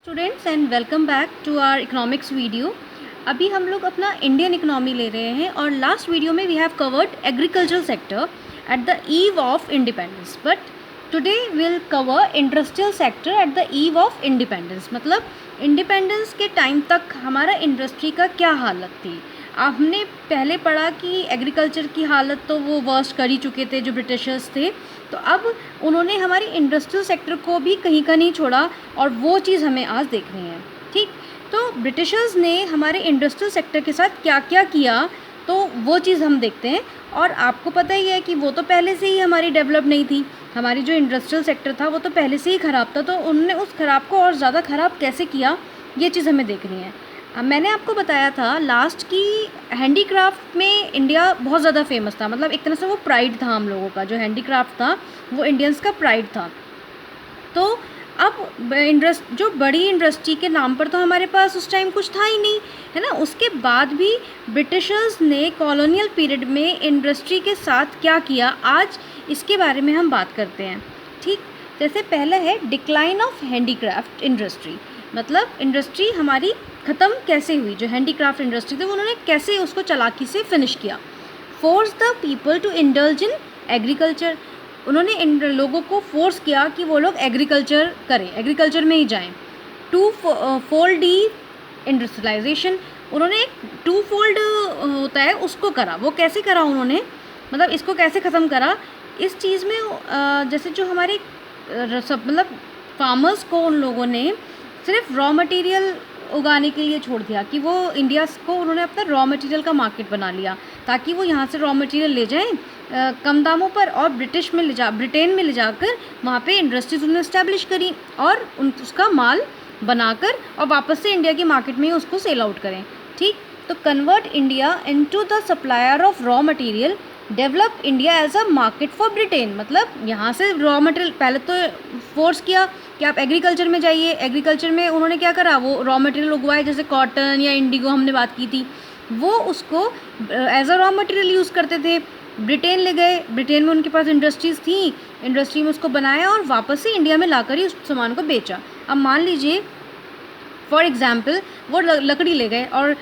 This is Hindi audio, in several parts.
Students and welcome back to our economics video. अभी हम लोग अपना इंडियन इकोनॉमी ले रहे हैं और लास्ट वीडियो में we have covered agriculture sector at the eve of independence, but today will cover industrial sector at the eve of independence. मतलब इंडिपेंडेंस के टाइम तक हमारा इंडस्ट्री का क्या हालत थी। हमने पहले पढ़ा कि एग्रीकल्चर की हालत तो वो वर्स्ट कर ही चुके थे जो ब्रिटिशर्स थे, तो अब उन्होंने हमारी इंडस्ट्रियल सेक्टर को भी कहीं का नहीं छोड़ा और वो चीज़ हमें आज देखनी है। ठीक, तो ब्रिटिशर्स ने हमारे इंडस्ट्रियल सेक्टर के साथ क्या क्या किया तो वो चीज़ हम देखते हैं। और आपको पता ही है कि वो तो पहले से ही हमारी डेवलप नहीं थी, हमारी जो इंडस्ट्रियल सेक्टर था वो तो पहले से ही ख़राब था, तो उन्होंने उस ख़राब को और ज़्यादा ख़राब कैसे किया ये चीज़ हमें देखनी है। मैंने आपको बताया था लास्ट की हैंडीक्राफ्ट में इंडिया बहुत ज़्यादा फेमस था, मतलब एक तरह से वो प्राइड था हम लोगों का, जो हैंडीक्राफ्ट था वो इंडियंस का प्राइड था। तो अब जो बड़ी इंडस्ट्री के नाम पर तो हमारे पास उस टाइम कुछ था ही नहीं, है ना। उसके बाद भी ब्रिटिशर्स ने कॉलोनियल पीरियड में इंडस्ट्री के साथ क्या किया, आज इसके बारे में हम बात करते हैं। ठीक, जैसे पहला है डिक्लाइन ऑफ हैंडीक्राफ्ट इंडस्ट्री, मतलब इंडस्ट्री हमारी ख़त्म कैसे हुई। जो हैंडीक्राफ्ट इंडस्ट्री थी उन्होंने कैसे उसको चालाकी से फिनिश किया। Force the people to indulge in agriculture, उन्होंने इन लोगों को फोर्स किया कि वो लोग एग्रीकल्चर करें, एग्रीकल्चर में ही जाएं। टू फोल्ड डी इंडस्ट्रियलाइजेशन, उन्होंने टू फोल्ड होता है उसको करा। वो कैसे करा उन्होंने, मतलब इसको कैसे ख़त्म करा। इस चीज़ में जैसे जो हमारे सब मतलब फार्मर्स को उन लोगों ने सिर्फ रॉ मटेरियल उगाने के लिए छोड़ दिया, कि वो इंडिया को उन्होंने अपना रॉ मटेरियल का मार्केट बना लिया ताकि वो यहाँ से रॉ मटेरियल ले जाएं कम दामों पर और ब्रिटेन में ले जाकर वहाँ पे इंडस्ट्रीज उन्होंने इस्टेब्लिश करी और उसका माल बनाकर और वापस से इंडिया की मार्केट में उसको सेल आउट करें। ठीक, तो convert India into the supplier of raw material, develop India as a market for Britain. मतलब यहाँ से रॉ मटेरियल पहले तो फोर्स किया कि आप एग्रीकल्चर में जाइए, एग्रीकल्चर में उन्होंने क्या करा, वो रॉ मटेरियल उगवाए, जैसे कॉटन या इंडिगो हमने बात की थी, वो उसको as a raw material use करते थे। ब्रिटेन ले गए, ब्रिटेन में उनके पास इंडस्ट्रीज़ थी, इंडस्ट्री में उसको बनाया और वापस से इंडिया में लाकर ही उस सामान को बेचा। अब मान लीजिए फॉर एग्ज़ाम्पल वो लकड़ी ले गए और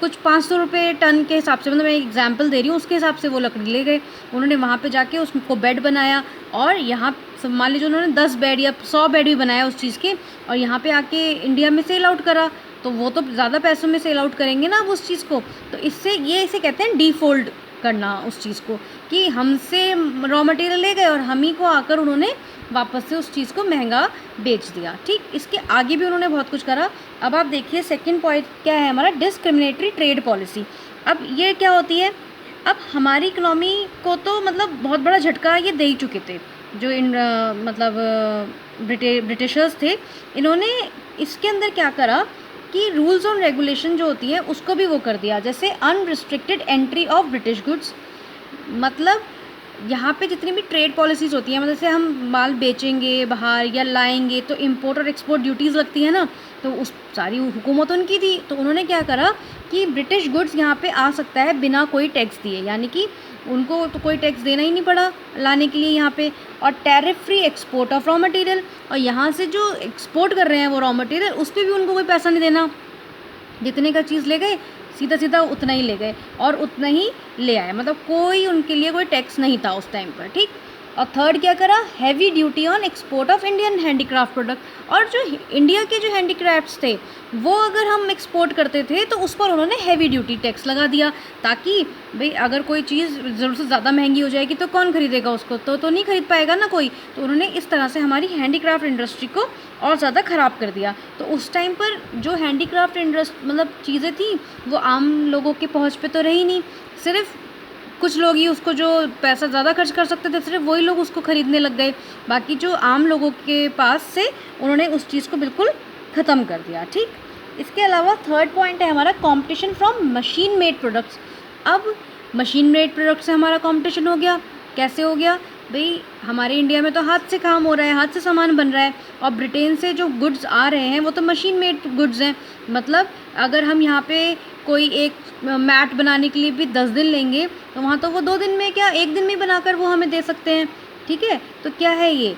कुछ 500 रुपये टन के हिसाब से, मतलब मैं एग्जांपल दे रही हूँ, उसके हिसाब से वो लकड़ी ले गए, उन्होंने वहाँ पे जाके उसको बेड बनाया और यहाँ मान लीजिए उन्होंने 10 बेड या 100 बेड भी बनाया उस चीज़ के और यहाँ पे आके इंडिया में सेल आउट करा, तो वो तो ज़्यादा पैसों में सेल आउट करेंगे ना अब उस चीज़ को। तो इसे कहते हैं डीफोल्ड करना उस चीज़ को, कि हमसे रॉ मटेरियल ले गए और हम ही को आकर उन्होंने वापस से उस चीज़ को महंगा बेच दिया। ठीक, इसके आगे भी उन्होंने बहुत कुछ करा। अब आप देखिए सेकंड पॉइंट क्या है हमारा, डिस्क्रिमिनेटरी ट्रेड पॉलिसी। अब ये क्या होती है, अब हमारी इकोनॉमी को तो मतलब बहुत बड़ा झटका ये दे ही चुके थे जो ब्रिटिशर्स थे। इन्होंने इसके अंदर क्या करा कि रूल्स ऑन रेगुलेशन जो होती है उसको भी वो कर दिया, जैसे unrestricted entry of British goods. मतलब यहाँ पे जितनी भी ट्रेड पॉलिसीज़ होती हैं, मतलब जैसे हम माल बेचेंगे बाहर या लाएंगे तो इंपोर्ट और एक्सपोर्ट ड्यूटीज़ लगती है ना, तो उस सारी हुकूमत उनकी थी। तो उन्होंने क्या करा कि ब्रिटिश गुड्स यहाँ पे आ सकता है बिना कोई टैक्स दिए, यानी कि उनको तो कोई टैक्स देना ही नहीं पड़ा लाने के लिए यहाँ पे। और tariff free export of raw material, और यहाँ से जो एक्सपोर्ट कर रहे हैं वो रॉ मटेरियल उस पर भी उनको कोई पैसा नहीं देना, जितने का चीज़ ले गए सीधा सीधा उतना ही ले गए और उतना ही ले आए, मतलब कोई उनके लिए कोई टैक्स नहीं था उस टाइम पर। ठीक, और थर्ड क्या करा, heavy duty on export of Indian handicraft product. और जो इंडिया के जो हैंडीक्राफ्ट्स थे वो अगर हम एक्सपोर्ट करते थे तो उस पर उन्होंने हैवी ड्यूटी टैक्स लगा दिया, ताकि भाई अगर कोई चीज़ ज़रूरत से ज़्यादा महंगी हो जाएगी तो कौन खरीदेगा उसको, तो नहीं खरीद पाएगा ना कोई। तो उन्होंने इस तरह से हमारी हैंडीक्राफ्ट इंडस्ट्री को और ज़्यादा ख़राब कर दिया। तो उस टाइम पर जो हैंडीक्राफ्ट इंडस्ट्री मतलब चीज़ें थी वो आम लोगों के पहुँच पे तो रही नहीं, सिर्फ कुछ लोग ही उसको जो पैसा ज़्यादा खर्च कर सकते थे सिर्फ वही लोग उसको ख़रीदने लग गए, बाकी जो आम लोगों के पास से उन्होंने उस चीज़ को बिल्कुल ख़त्म कर दिया। ठीक, इसके अलावा थर्ड पॉइंट है हमारा competition from machine made products. अब मशीन मेड प्रोडक्ट से हमारा कंपटीशन हो गया, कैसे हो गया भाई, हमारे इंडिया में तो हाथ से काम हो रहा है, हाथ से सामान बन रहा है, और ब्रिटेन से जो गुड्स आ रहे हैं वो तो मशीन मेड गुड्स हैं। मतलब अगर हम यहाँ पे कोई एक मैट बनाने के लिए भी 10 दिन लेंगे तो वहाँ तो वो 2 दिन में क्या 1 दिन में बनाकर वो हमें दे सकते हैं। ठीक है, तो क्या है ये,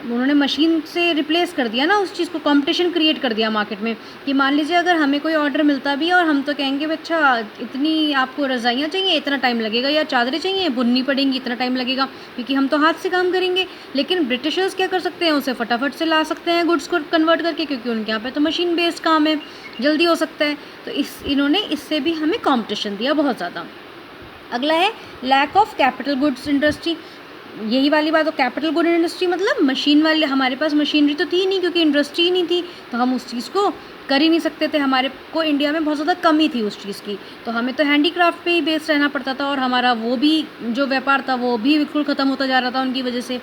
उन्होंने मशीन से रिप्लेस कर दिया ना उस चीज़ को, कंपटीशन क्रिएट कर दिया मार्केट में कि मान लीजिए अगर हमें कोई ऑर्डर मिलता भी है और हम तो कहेंगे अच्छा इतनी आपको रज़ाइयाँ चाहिए इतना टाइम लगेगा, या चादरें चाहिए बुननी पड़ेंगी इतना टाइम लगेगा, क्योंकि हम तो हाथ से काम करेंगे। लेकिन ब्रिटिशर्स क्या कर सकते हैं, उसे फटाफट से ला सकते हैं गुड्स को कन्वर्ट करके, क्योंकि उनके यहाँ पे तो मशीन बेस्ड काम है, जल्दी हो सकता है। तो इन्होंने इससे भी हमें कॉम्पिटिशन दिया बहुत ज़्यादा। अगला है lack of capital goods industry. यही वाली बात हो, कैपिटल गुड इंडस्ट्री मतलब मशीन वाले, हमारे पास मशीनरी तो थी नहीं क्योंकि इंडस्ट्री ही नहीं थी, तो हम उस चीज़ को कर ही नहीं सकते थे। हमारे को इंडिया में बहुत ज़्यादा कमी थी उस चीज़ की, तो हमें तो हैंडीक्राफ्ट पे ही बेस्ड रहना पड़ता था, और हमारा वो भी जो व्यापार था वो भी बिल्कुल ख़त्म होता जा रहा था उनकी वजह से।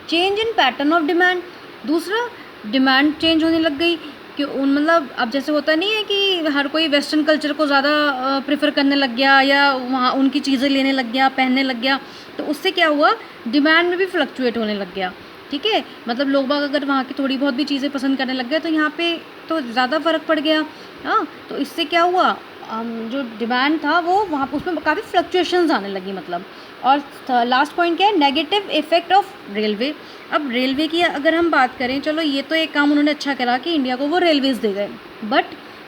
Change in pattern of demand, दूसरा डिमांड चेंज होने लग गई कि मतलब अब जैसे होता नहीं है कि हर कोई वेस्टर्न कल्चर को ज़्यादा प्रेफर करने लग गया या वहाँ उनकी चीज़ें लेने लग गया, पहनने लग गया, तो उससे क्या हुआ, डिमांड में भी फ्लक्चुएट होने लग गया। ठीक है, मतलब लोग बाग अगर वहाँ की थोड़ी बहुत भी चीज़ें पसंद करने लग गए तो यहाँ पे तो ज़्यादा फ़र्क पड़ गया। हाँ, तो इससे क्या हुआ, जो डिमांड था वो वहाँ पर उसमें काफ़ी फ्लक्चुएशंस आने लगी मतलब। और लास्ट पॉइंट क्या है, नेगेटिव इफेक्ट ऑफ रेलवे। अब रेलवे की अगर हम बात करें, चलो ये तो एक काम उन्होंने अच्छा करा कि इंडिया को वो रेलवेज़ दे गए, बट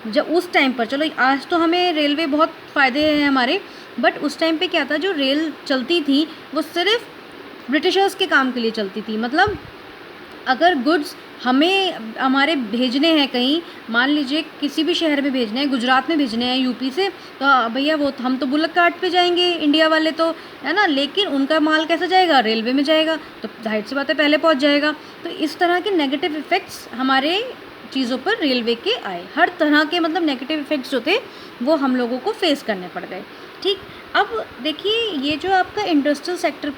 जब उस टाइम पर, चलो आज तो हमें रेलवे बहुत फ़ायदे हैं हमारे, बट उस टाइम पे क्या था, जो रेल चलती थी वो सिर्फ ब्रिटिशर्स के काम के लिए चलती थी। मतलब अगर गुड्स हमें हमारे भेजने हैं कहीं, मान लीजिए किसी भी शहर में भेजने हैं, गुजरात में भेजने हैं यूपी से, तो भैया वो हम तो बुलक कार्ट पे जाएंगे इंडिया वाले तो, है ना, लेकिन उनका माल कैसे जाएगा, रेलवे में जाएगा, तो जाहिर सी बात है पहले पहुंच जाएगा। तो इस तरह के नेगेटिव इफ़ेक्ट्स हमारे चीज़ों पर रेलवे के आए, हर तरह के मतलब नेगेटिव इफ़ेक्ट्स जो थे वो हम लोगों को फेस करने पड़ गए। ठीक, अब देखिए ये जो आपका इंडस्ट्रियल सेक्टर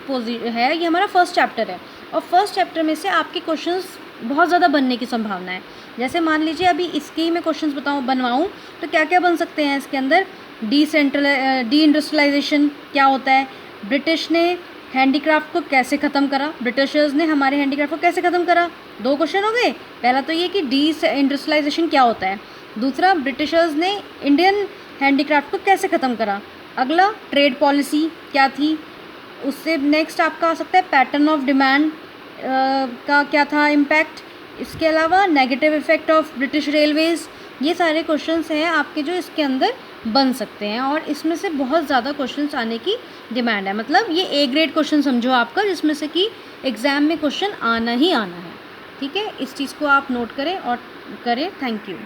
है ये हमारा फर्स्ट चैप्टर है, और फर्स्ट चैप्टर में से आपके क्वेश्चंस बहुत ज़्यादा बनने की संभावना है। जैसे मान लीजिए अभी इसके ही मैं क्वेश्चंस बनवाऊँ तो क्या क्या बन सकते हैं इसके अंदर, डी इंडस्ट्रियलाइजेशन क्या होता है, ब्रिटिश ने हैंडीक्राफ्ट को कैसे ख़त्म करा, ब्रिटिशर्स ने हमारे हैंडीक्राफ्ट को कैसे ख़त्म करा, 2 क्वेश्चन हो गए। पहला तो ये कि डी इंडस्ट्रियलाइजेशन क्या होता है, दूसरा ब्रिटिशर्स ने इंडियन हैंडीक्राफ्ट को कैसे ख़त्म करा, अगला ट्रेड पॉलिसी क्या थी, उससे नेक्स्ट आपका आ सकता है पैटर्न ऑफ डिमांड का क्या था इम्पैक्ट, इसके अलावा negative effect of British Railways. ये सारे क्वेश्चंस हैं आपके जो इसके अंदर बन सकते हैं, और इसमें से बहुत ज़्यादा क्वेश्चंस आने की डिमांड है। मतलब ये ए ग्रेड क्वेश्चन समझो आपका, जिसमें से कि एग्ज़ाम में क्वेश्चन आना ही आना है। ठीक है, इस चीज़ को आप नोट करें और करें। Thank you.